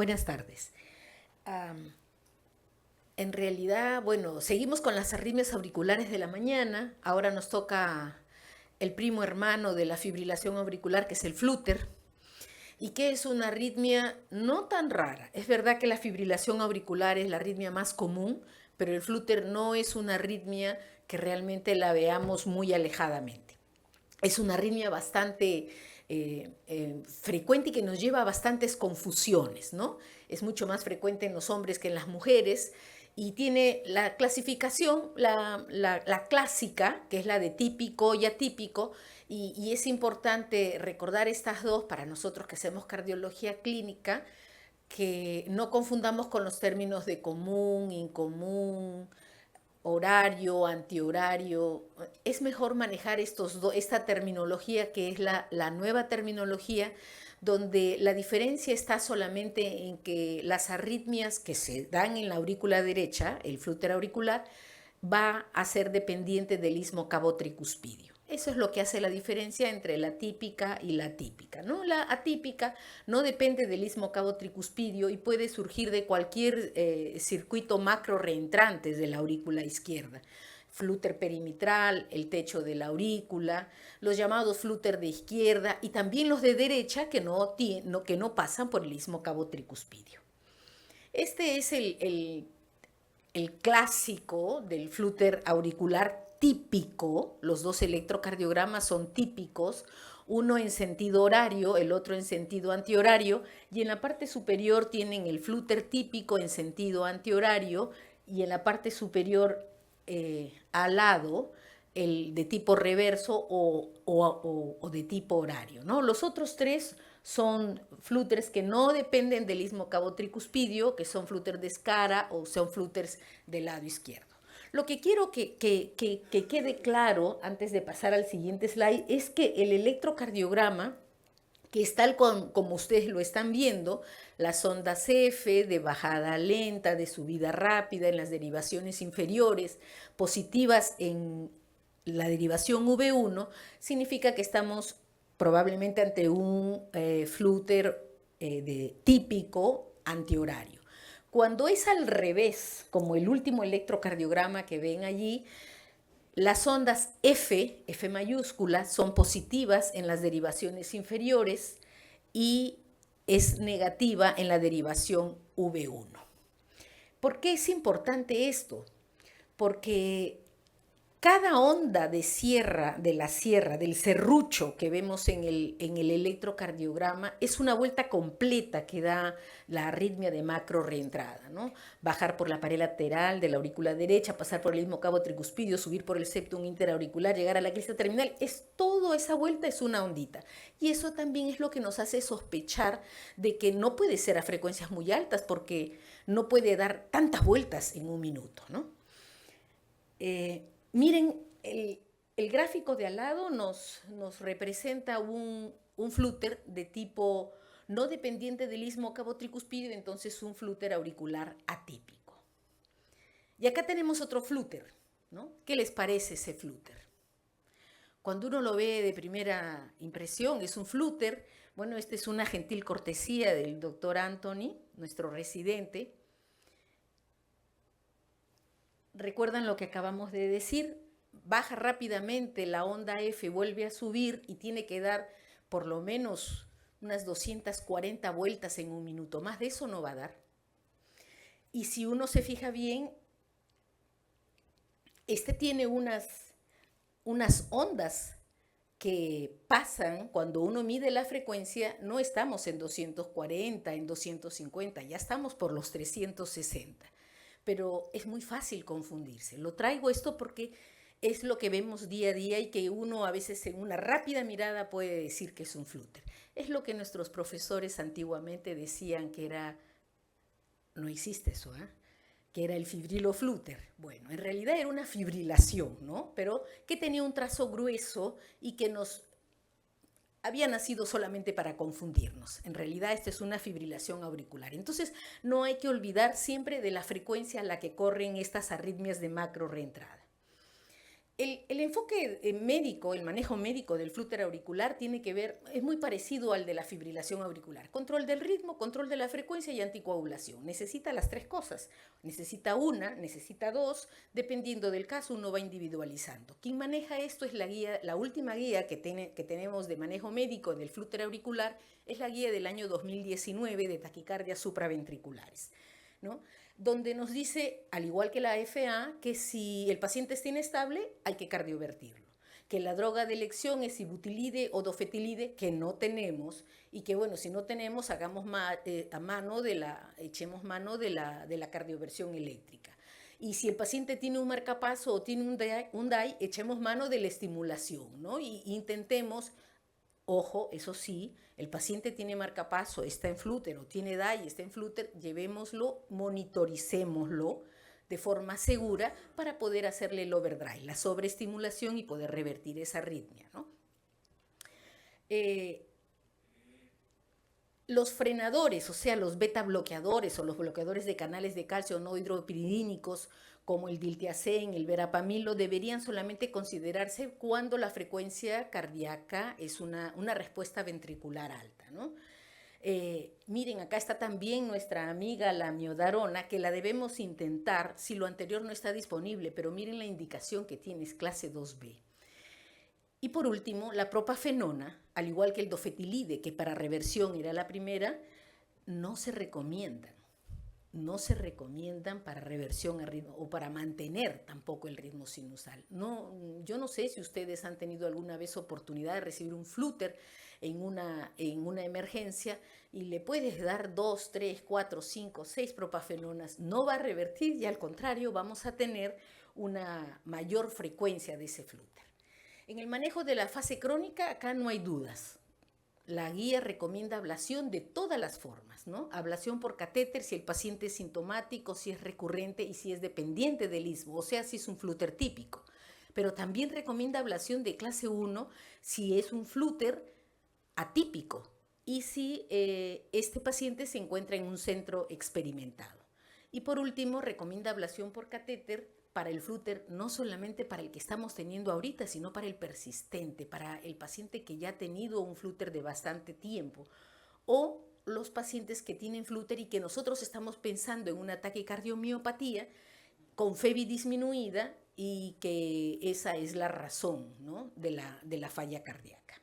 Buenas tardes. Am, en realidad, bueno, seguimos con las arritmias auriculares de la mañana. Ahora nos toca el primo hermano de la fibrilación auricular, que es el flúter, y que es una arritmia no tan rara. Es verdad que la fibrilación auricular es la arritmia más común, pero el flúter no es una arritmia que realmente la veamos muy alejadamente. Es una arritmia bastante frecuente y que nos lleva a bastantes confusiones, ¿no? Es mucho más frecuente en los hombres que en las mujeres y tiene la clasificación, la clásica, que es la de típico y atípico, y es importante recordar estas dos para nosotros que hacemos cardiología clínica, que no confundamos con los términos de común, incomún, horario, antihorario. Es mejor manejar esta terminología que es la nueva terminología, donde la diferencia está solamente en que las arritmias que se dan en la aurícula derecha, el flúter auricular, va a ser dependiente del istmo cabo-tricuspidio. Eso es lo que hace la diferencia entre la típica y la típica, ¿no? La atípica no depende del istmo cabo-tricuspidio y puede surgir de cualquier circuito macro reentrante de la aurícula izquierda. Flúter perimitral, el techo de la aurícula, los llamados flúter de izquierda y también los de derecha que no pasan por el istmo cabo-tricuspidio. Este es el clásico del flúter auricular típico. Los dos electrocardiogramas son típicos, uno en sentido horario, el otro en sentido antihorario, y en la parte superior tienen el flúter típico en sentido antihorario y en la parte superior al lado el de tipo reverso o de tipo horario, ¿no? Los otros tres son flúteres que no dependen del istmo cabo-tricuspidio, que son flúter de escara o son flúteres del lado izquierdo. Lo que quiero que quede claro antes de pasar al siguiente slide es que el electrocardiograma, que es tal como ustedes lo están viendo, las ondas F de bajada lenta, de subida rápida en las derivaciones inferiores, positivas en la derivación V1, significa que estamos probablemente ante un flúter típico antihorario. Cuando es al revés, como el último electrocardiograma que ven allí, las ondas F mayúscula, son positivas en las derivaciones inferiores y es negativa en la derivación V1. ¿Por qué es importante esto? Porque cada onda de la sierra, del serrucho que vemos en el electrocardiograma, es una vuelta completa que da la arritmia de macro reentrada, ¿no? Bajar por la pared lateral de la aurícula derecha, pasar por el istmo cabo-tricuspidio, subir por el septum interauricular, llegar a la crista terminal, toda esa vuelta es una ondita. Y eso también es lo que nos hace sospechar de que no puede ser a frecuencias muy altas porque no puede dar tantas vueltas en un minuto, ¿no? Miren, el gráfico de al lado nos representa un flúter de tipo no dependiente del istmo cabo-tricuspidio, entonces un flúter auricular atípico. Y acá tenemos otro flúter, ¿no? ¿Qué les parece ese flúter? Cuando uno lo ve de primera impresión, es un flúter. Bueno, esta es una gentil cortesía del doctor Anthony, nuestro residente. ¿Recuerdan lo que acabamos de decir? Baja rápidamente la onda F, vuelve a subir y tiene que dar por lo menos unas 240 vueltas en un minuto. Más de eso no va a dar. Y si uno se fija bien, tiene unas ondas que pasan cuando uno mide la frecuencia. No estamos en 240, en 250, ya estamos por los 360. Pero es muy fácil confundirse. Lo traigo esto porque es lo que vemos día a día y que uno a veces en una rápida mirada puede decir que es un flúter. Es lo que nuestros profesores antiguamente decían que era, no existe eso, ¿eh? Que era el fibriloflúter. Bueno, en realidad era una fibrilación, ¿no? Pero que tenía un trazo grueso y que nos había nacido solamente para confundirnos. En realidad esta es una fibrilación auricular. Entonces no hay que olvidar siempre de la frecuencia a la que corren estas arritmias de macro reentrada. El enfoque médico, el manejo médico del flúter auricular tiene que ver, es muy parecido al de la fibrilación auricular. Control del ritmo, control de la frecuencia y anticoagulación. Necesita las tres cosas. Necesita una, necesita dos, dependiendo del caso uno va individualizando. Quien maneja esto es la guía, la última guía que tenemos de manejo médico del flúter auricular, es la guía del año 2019 de taquicardias supraventriculares, ¿no? Donde nos dice, al igual que la FA, que si el paciente está inestable, hay que cardiovertirlo. Que la droga de elección es ibutilide o dofetilide, que no tenemos, y que bueno, si no tenemos, echemos mano de la cardioversión eléctrica. Y si el paciente tiene un marcapaso o tiene un DAI, echemos mano de la estimulación, ¿no? Y intentemos. Ojo, eso sí, el paciente tiene marcapaso, está en flúter o tiene DAI, está en flúter, llevémoslo, monitoricémoslo de forma segura para poder hacerle el overdrive, la sobreestimulación y poder revertir esa arritmia, ¿no? Los frenadores, o sea, los beta bloqueadores o los bloqueadores de canales de calcio no hidropiridínicos, como el diltiazem, el verapamilo, deberían solamente considerarse cuando la frecuencia cardíaca es una respuesta ventricular alta, ¿no? Miren, acá está también nuestra amiga la miodarona, que la debemos intentar si lo anterior no está disponible, pero miren la indicación que tiene, es clase 2B. Y por último, la propafenona, al igual que el dofetilide, que para reversión era la primera, no se recomiendan. No se recomiendan para reversión al ritmo o para mantener tampoco el ritmo sinusal. No, yo no sé si ustedes han tenido alguna vez oportunidad de recibir un flúter en una emergencia y le puedes dar 2, 3, 4, 5, 6 propafenonas. No va a revertir y al contrario vamos a tener una mayor frecuencia de ese flúter. En el manejo de la fase crónica, acá no hay dudas. La guía recomienda ablación de todas las formas, ¿no? Ablación por catéter si el paciente es sintomático, si es recurrente y si es dependiente del istmo, o sea, si es un flúter típico. Pero también recomienda ablación de clase 1 si es un flúter atípico y si este paciente se encuentra en un centro experimentado. Y por último, recomienda ablación por catéter para el flúter, no solamente para el que estamos teniendo ahorita, sino para el persistente, para el paciente que ya ha tenido un flúter de bastante tiempo, o los pacientes que tienen flúter y que nosotros estamos pensando en un ataque cardiomiopatía con FEBI disminuida y que esa es la razón, ¿no?, de la falla cardíaca.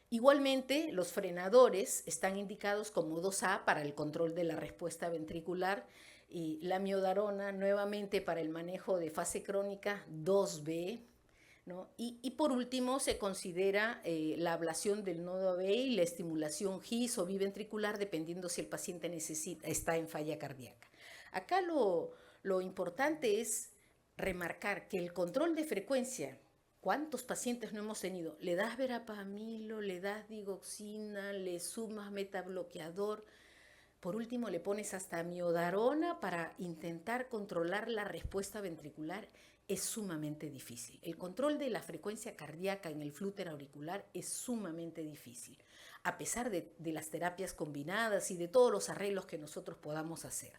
Igualmente, los frenadores están indicados como 2A para el control de la respuesta ventricular y la miodarona nuevamente para el manejo de fase crónica 2B, ¿no? Y por último se considera la ablación del nodo AB y la estimulación GIS o biventricular dependiendo si el paciente está en falla cardíaca. Acá lo importante es remarcar que el control de frecuencia, ¿cuántos pacientes no hemos tenido? Le das verapamilo, le das digoxina, le sumas metabloqueador. Por último, le pones hasta miodarona para intentar controlar la respuesta ventricular. Es sumamente difícil. El control de la frecuencia cardíaca en el flúter auricular es sumamente difícil, a pesar de las terapias combinadas y de todos los arreglos que nosotros podamos hacer.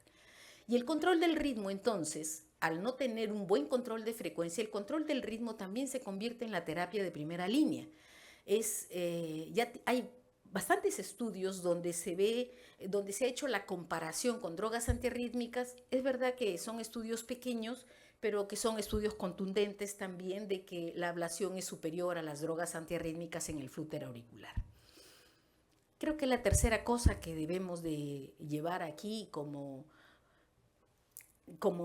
Y el control del ritmo, entonces, al no tener un buen control de frecuencia, el control del ritmo también se convierte en la terapia de primera línea. Ya hay bastantes estudios donde se ha hecho la comparación con drogas antiarrítmicas. Es verdad que son estudios pequeños, pero que son estudios contundentes también de que la ablación es superior a las drogas antiarrítmicas en el flúter auricular. Creo que la tercera cosa que debemos de llevar aquí como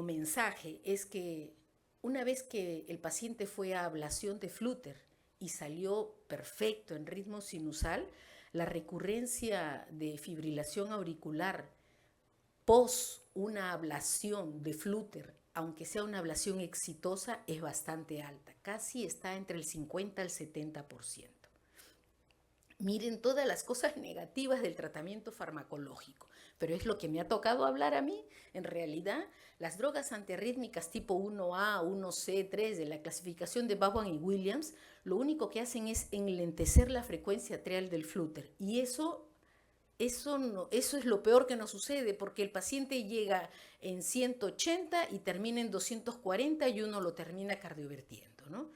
mensaje es que una vez que el paciente fue a ablación de flúter y salió perfecto en ritmo sinusal, la recurrencia de fibrilación auricular pos una ablación de flúter, aunque sea una ablación exitosa, es bastante alta, casi está entre el 50 al 70%. Miren todas las cosas negativas del tratamiento farmacológico, pero es lo que me ha tocado hablar a mí. En realidad, las drogas antiarrítmicas tipo 1A, 1C, 3 de la clasificación de Vaughan y Williams, lo único que hacen es enlentecer la frecuencia atrial del flúter y eso Eso, no, eso es lo peor que nos sucede, porque el paciente llega en 180 y termina en 240 y uno lo termina cardiovertiendo, ¿no?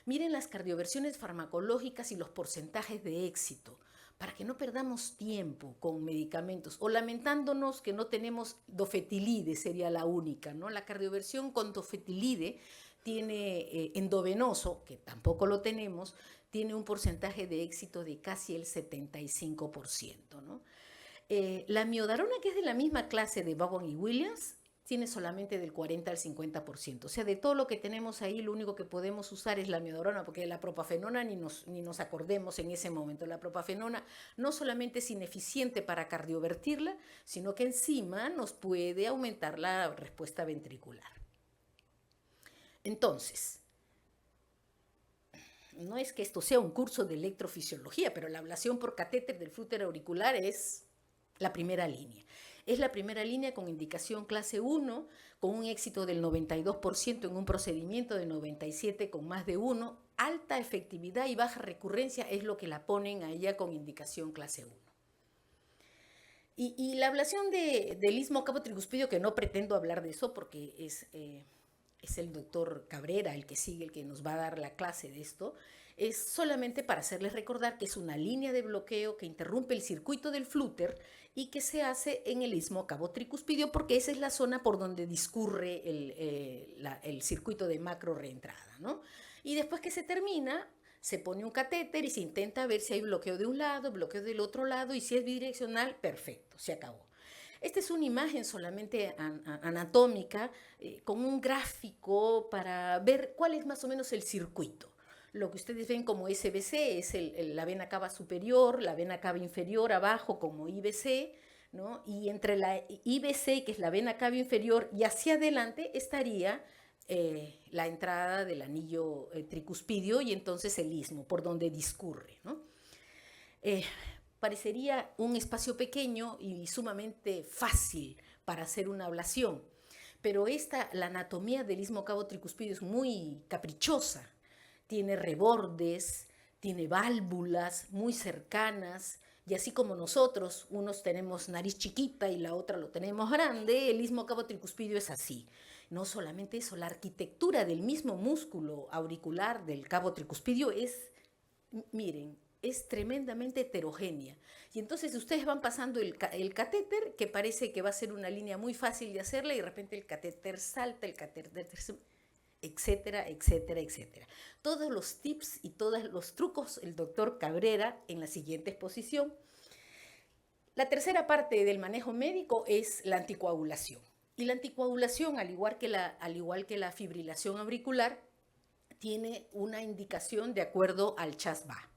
Miren las cardioversiones farmacológicas y los porcentajes de éxito, para que no perdamos tiempo con medicamentos o lamentándonos que no tenemos dofetilide, sería la única, ¿no? La cardioversión con dofetilide tiene endovenoso, que tampoco lo tenemos, tiene un porcentaje de éxito de casi el 75%, ¿no? La miodarona, que es de la misma clase de Vaughan y Williams, tiene solamente del 40 al 50%. O sea, de todo lo que tenemos ahí, lo único que podemos usar es la miodarona, porque la propafenona ni nos acordemos en ese momento. La propafenona no solamente es ineficiente para cardiovertirla, sino que encima nos puede aumentar la respuesta ventricular. Entonces, no es que esto sea un curso de electrofisiología, pero la ablación por catéter del flúter auricular es la primera línea. Es la primera línea con indicación clase 1, con un éxito del 92% en un procedimiento de 97% con más de 1. Alta efectividad y baja recurrencia es lo que la ponen a ella con indicación clase 1. Y la ablación del istmo cabo-tricuspidio, que no pretendo hablar de eso porque es el doctor Cabrera el que sigue, el que nos va a dar la clase de esto, es solamente para hacerles recordar que es una línea de bloqueo que interrumpe el circuito del flúter y que se hace en el istmo cabo-tricuspidio, porque esa es la zona por donde discurre el circuito de macro reentrada, ¿no? Y después que se termina, se pone un catéter y se intenta ver si hay bloqueo de un lado, bloqueo del otro lado, y si es bidireccional, perfecto, se acabó. Esta es una imagen solamente anatómica con un gráfico para ver cuál es más o menos el circuito. Lo que ustedes ven como SBC es la vena cava superior, la vena cava inferior abajo como IBC, ¿no? Y entre la IBC, que es la vena cava inferior, y hacia adelante estaría la entrada del anillo tricuspidio y entonces el istmo, por donde discurre, ¿no? Parecería un espacio pequeño y sumamente fácil para hacer una ablación, pero la anatomía del istmo cabo-tricuspidio es muy caprichosa. Tiene rebordes, tiene válvulas muy cercanas, y así como nosotros, unos tenemos nariz chiquita y la otra lo tenemos grande, el istmo cabo-tricuspidio es así. No solamente eso, la arquitectura del mismo músculo auricular del cabo-tricuspidio es, miren, es tremendamente heterogénea. Y entonces ustedes van pasando el catéter, que parece que va a ser una línea muy fácil de hacerla, y de repente el catéter salta, el catéter, etcétera, etcétera, etcétera. Todos los tips y todos los trucos el doctor Cabrera en la siguiente exposición. La tercera parte del manejo médico es la anticoagulación. Y la anticoagulación, al igual que la fibrilación auricular, tiene una indicación de acuerdo al CHAS-VA.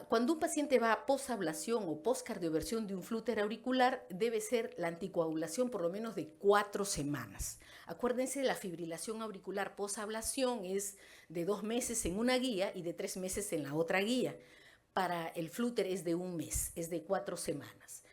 Cuando un paciente va a posablación o poscardioversión de un flúter auricular, debe ser la anticoagulación por lo menos de 4 semanas. Acuérdense, la fibrilación auricular posablación es de 2 meses en una guía y de 3 meses en la otra guía. Para el flúter es de 1 mes, es de 4 semanas.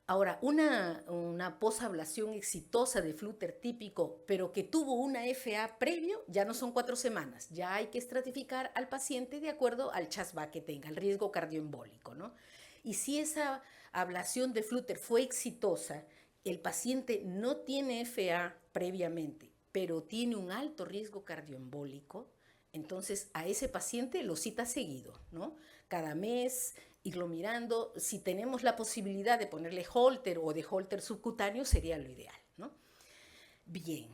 Ahora, una posablación exitosa de flúter típico, pero que tuvo una FA previo, ya no son 4 semanas. Ya hay que estratificar al paciente de acuerdo al CHAS-VA que tenga, el riesgo cardioembólico, ¿no? Y si esa ablación de flúter fue exitosa, el paciente no tiene FA previamente, pero tiene un alto riesgo cardioembólico, entonces a ese paciente lo cita seguido, ¿no? Cada mes, irlo mirando. Si tenemos la posibilidad de ponerle holter o de holter subcutáneo, sería lo ideal, ¿no? Bien.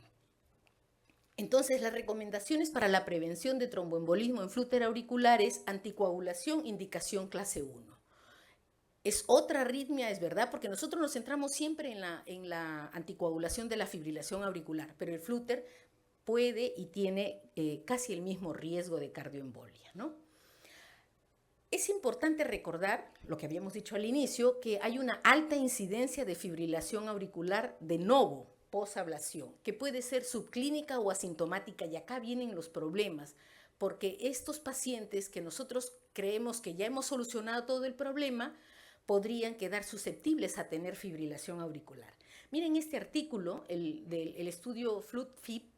Entonces, las recomendaciones para la prevención de tromboembolismo en flúter auricular es anticoagulación, indicación clase 1. Es otra arritmia, es verdad, porque nosotros nos centramos siempre en la anticoagulación de la fibrilación auricular, pero el flúter puede y tiene casi el mismo riesgo de cardioembolia, ¿no? Es importante recordar, lo que habíamos dicho al inicio, que hay una alta incidencia de fibrilación auricular de novo, posablación, que puede ser subclínica o asintomática, y acá vienen los problemas, porque estos pacientes que nosotros creemos que ya hemos solucionado todo el problema, podrían quedar susceptibles a tener fibrilación auricular. Miren este artículo, del estudio FLUT-FIP,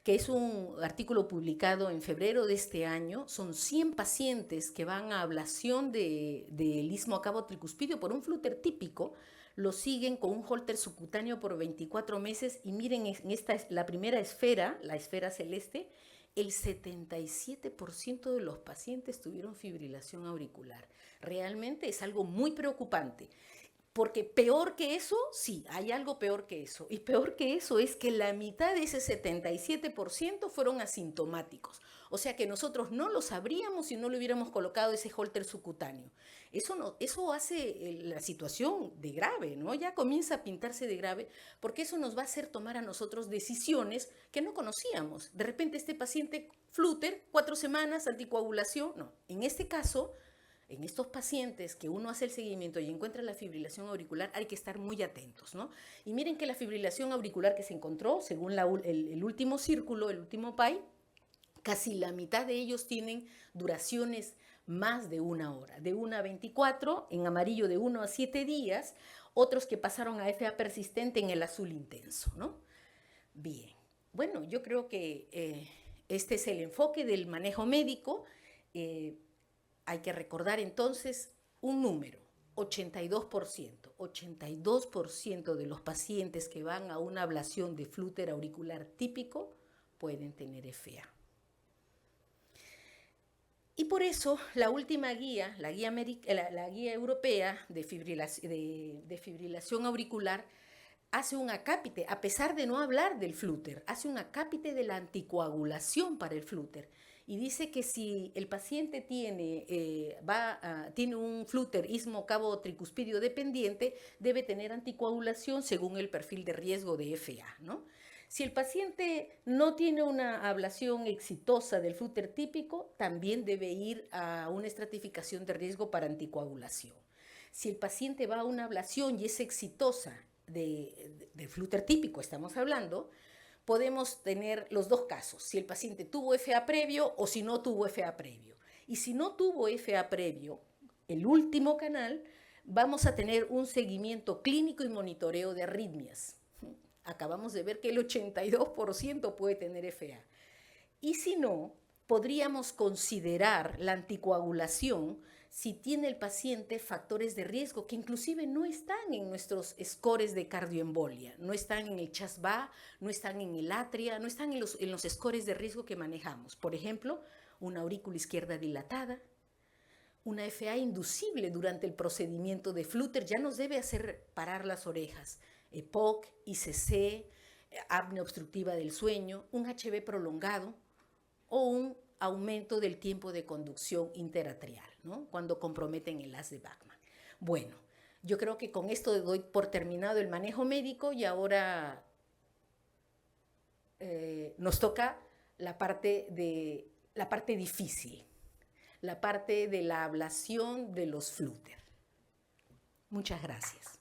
que es un artículo publicado en febrero de este año. Son 100 pacientes que van a ablación del istmo cabo tricuspidio por un flúter típico. Lo siguen con un holter subcutáneo por 24 meses y miren, en esta es la primera esfera, la esfera celeste, el 77% de los pacientes tuvieron fibrilación auricular. Realmente es algo muy preocupante. Porque peor que eso, sí, hay algo peor que eso. Y peor que eso es que la mitad de ese 77% fueron asintomáticos. O sea que nosotros no lo sabríamos si no le hubiéramos colocado ese holter subcutáneo. Eso hace la situación de grave, ¿no? Ya comienza a pintarse de grave porque eso nos va a hacer tomar a nosotros decisiones que no conocíamos. De repente este paciente, flúter, 4 semanas, anticoagulación. No, en este caso, en estos pacientes que uno hace el seguimiento y encuentra la fibrilación auricular, hay que estar muy atentos, ¿no? Y miren que la fibrilación auricular que se encontró, según el último círculo, el último PAI, casi la mitad de ellos tienen duraciones más de 1 hora, de 1 a 24, en amarillo de 1 a 7 días, otros que pasaron a FA persistente en el azul intenso, ¿no? Bien, bueno, yo creo que este es el enfoque del manejo médico. Hay que recordar entonces un número, 82%. 82% de los pacientes que van a una ablación de flúter auricular típico pueden tener FA. Y por eso la última guía, la guía europea de fibrilación auricular, hace un acápite, a pesar de no hablar del flúter, hace un acápite de la anticoagulación para el flúter. Y dice que si el paciente tiene un flúter istmo cabo tricuspidio dependiente, debe tener anticoagulación según el perfil de riesgo de FA, ¿no? Si el paciente no tiene una ablación exitosa del flúter típico, también debe ir a una estratificación de riesgo para anticoagulación. Si el paciente va a una ablación y es exitosa de flúter típico, estamos hablando, podemos tener los dos casos, si el paciente tuvo FA previo o si no tuvo FA previo. Y si no tuvo FA previo, el último canal, vamos a tener un seguimiento clínico y monitoreo de arritmias. Acabamos de ver que el 82% puede tener FA. Y si no, podríamos considerar la anticoagulación si tiene el paciente factores de riesgo que inclusive no están en nuestros scores de cardioembolia, no están en el CHAS-BA, no están en el ATRIA, no están en los scores de riesgo que manejamos. Por ejemplo, una aurícula izquierda dilatada, una FA inducible durante el procedimiento de flúter ya nos debe hacer parar las orejas. EPOC, ICC, apnea obstructiva del sueño, un HB prolongado o un aumento del tiempo de conducción interatrial, ¿no? Cuando comprometen el haz de Bachmann. Bueno, yo creo que con esto doy por terminado el manejo médico y ahora nos toca la parte difícil, la parte de la ablación de los flúter. Muchas gracias.